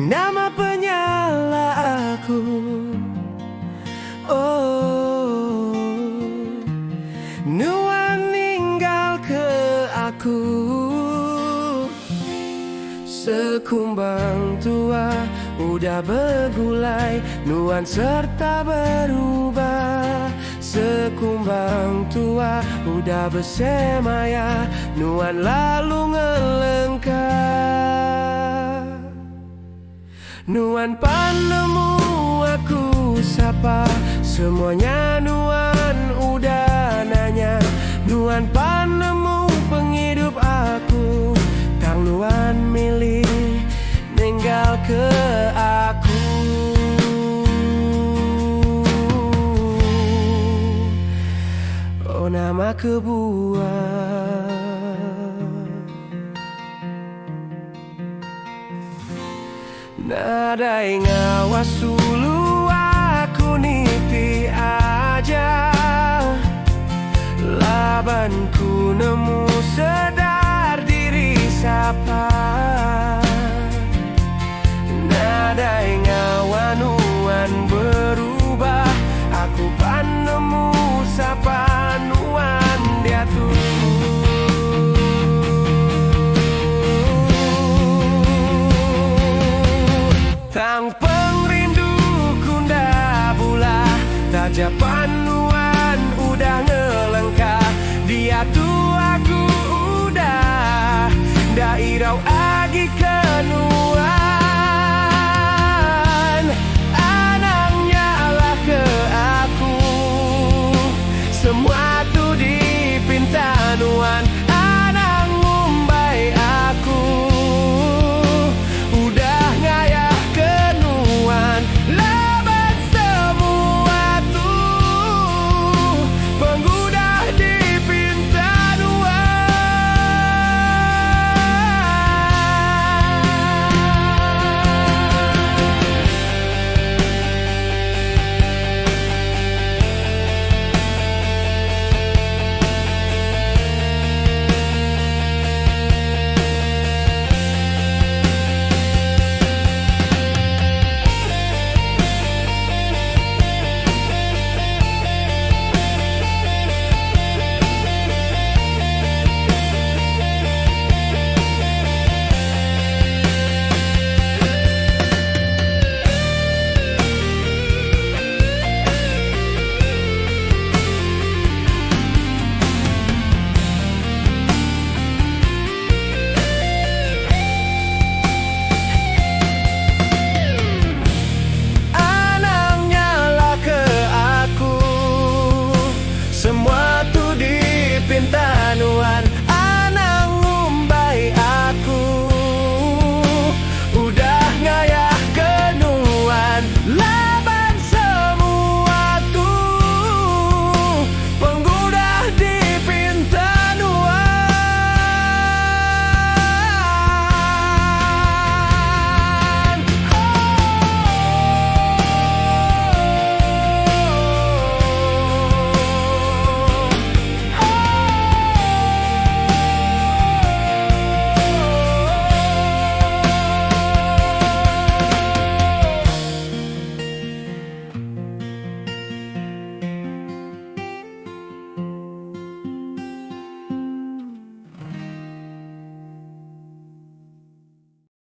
Nama penyala aku, oh, Nuan ninggal ke aku. Sekumbang tua udah bergulai, Nuan serta berubah. Sekumbang tua udah bersemaya, Nuan lalu ngelengkap. Nuan panemu aku sapa, semuanya Nuan udah nanya. Nuan panemu penghidup aku, Kang Nuan milih ninggal ke aku. Oh, nama kebuah nadai ngawas dulu aku niti aja. Labanku nemu sedar diri sapa.